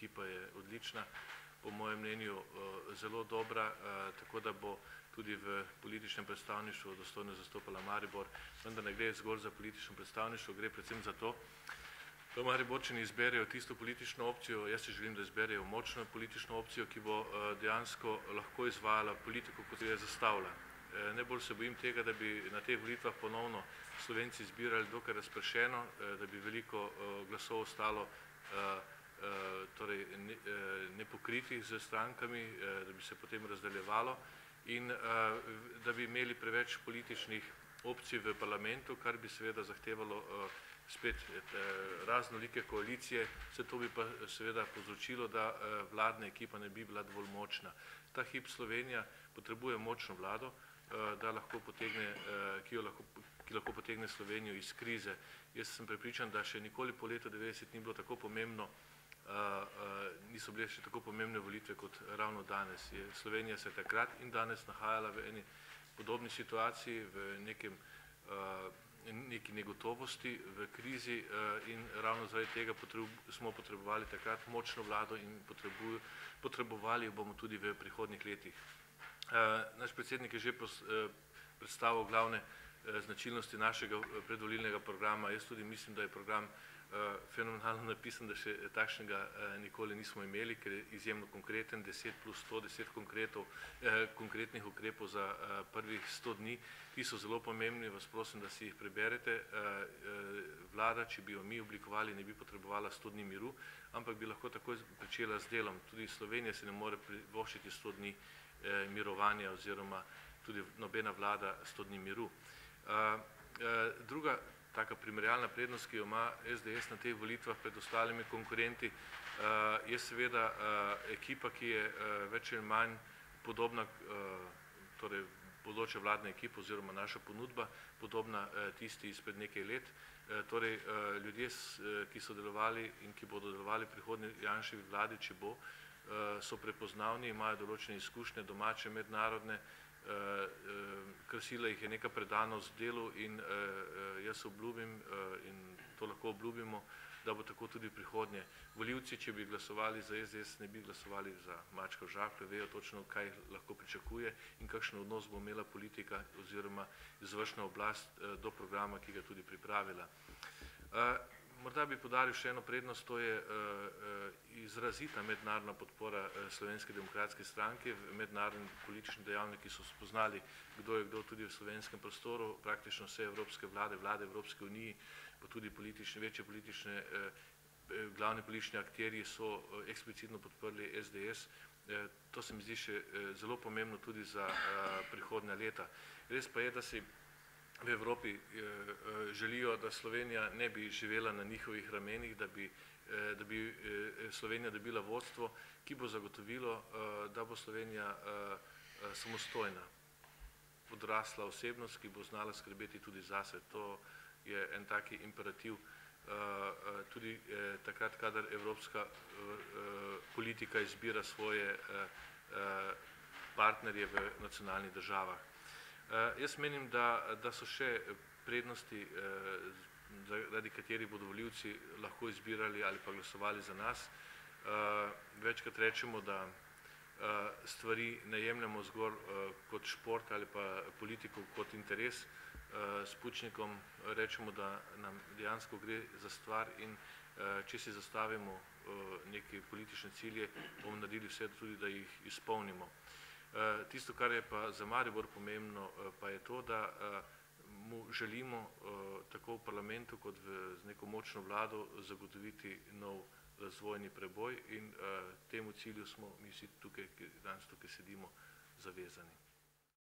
ekipa je odlična, po mojem mnenju zelo dobra, tako da bo tudi v političnem predstavništvu dostojno zastopala Maribor, vendar ne gre zgolj za politično predstavništvo, gre predvsem za to, da Mariborčani izberejo tisto politično opcijo, jaz si želim, da izberejo močno politično opcijo, ki bo dejansko lahko izvajala politiko, kot jo je zastavila. Najbolj se bojim tega, da bi na teh volitvah ponovno Slovenci zbirali dokaj razpršeno, da bi veliko glasov ostalo torej nepokritih z strankami, da bi se potem razdeljevalo in da bi imeli preveč političnih opcij v parlamentu, kar bi seveda zahtevalo spet raznolike koalicije, vse to bi pa seveda povzročilo, da vladna ekipa ne bi bila dovolj močna. Ta hip Slovenija potrebuje močno vlado, da lahko potegne, ki lahko potegne Slovenijo iz krize. Jaz sem prepričan, da še nikoli po letu 90 ni bilo tako pomembno, niso bile še tako pomembne volitve kot ravno danes. Slovenija se je takrat in danes nahajala v eni podobni situaciji, v neki negotovosti, v krizi in ravno zaradi tega smo potrebovali takrat močno vlado in potrebovali jo bomo tudi v prihodnjih letih. Naš predsednik je že predstavil glavne značilnosti našega predvolilnega programa. Jaz tudi mislim, da je program fenomenalno napisan, da še takšnega nikoli nismo imeli, ker je izjemno konkreten, 10 plus 100, 10 konkretnih ukrepov za prvih 100 dni, ki so zelo pomembni, vas prosim, da si jih preberete. Vlada, če bi jo mi oblikovali, ne bi potrebovala 100 dni miru, ampak bi lahko takoj pričela z delom. Tudi Slovenija se ne more privoščiti 100 dni mirovanja oziroma tudi nobena vlada 100 dni miru. Druga taka primerjalna prednost, ki jo ima SDS na teh volitvah pred ostalimi konkurenti, je seveda ekipa, ki je več ali manj podobna, torej bodoča vladna ekipa oziroma naša ponudba, podobna tisti izpred nekaj let. Torej ljudje, ki so delovali in ki bodo delovali v prihodnji Janševi vladi, če bo, so prepoznavni, imajo določene izkušnje, domače, mednarodne, krasila jih je neka predanost delu in jaz obljubim in to lahko obljubimo, da bo tako tudi v prihodnje. Volivci, če bi glasovali za SDS, ne bi glasovali za mačka v žaklju, vejo točno, kaj lahko pričakuje in kakšen odnos bo imela politika oziroma izvršna oblast do programa, ki ga tudi pripravila. Morda bi poudaril še eno prednost, to je izrazita mednarodna podpora Slovenske demokratske stranke, mednarodni politični dejavniki so spoznali, kdo je kdo tudi v slovenskem prostoru, praktično vse evropske vlade, vlade Evropske unije, pa tudi večje politične, glavni politični akterji so eksplicitno podprli SDS. To se mi zdi še zelo pomembno tudi za prihodnja leta. Res pa je, da si v Evropi želijo, da Slovenija ne bi živela na njihovih ramenih, da bi Slovenija dobila vodstvo, ki bo zagotovilo, da bo Slovenija samostojna, odrasla osebnost, ki bo znala skrbeti tudi zase. To je en taki imperativ tudi takrat, kadar evropska politika izbira svoje partnerje v nacionalnih državah. Jaz menim, da so še prednosti, zaradi katerih bodo volivci lahko izbirali ali pa glasovali za nas. Večkrat rečemo, da stvari ne jemljemo zgolj kot šport ali pa politiko kot interes. S Pučnikom rečemo, da nam dejansko gre za stvar in če si zastavimo neke politične cilje, bomo naredili vse tudi, da jih izpolnimo. Tisto, kar je pa za Maribor pomembno, pa je to, da mu želimo tako v parlamentu kot z neko močno vlado zagotoviti nov razvojni preboj in temu cilju smo mi vsi tukaj, danes tukaj sedimo, zavezani.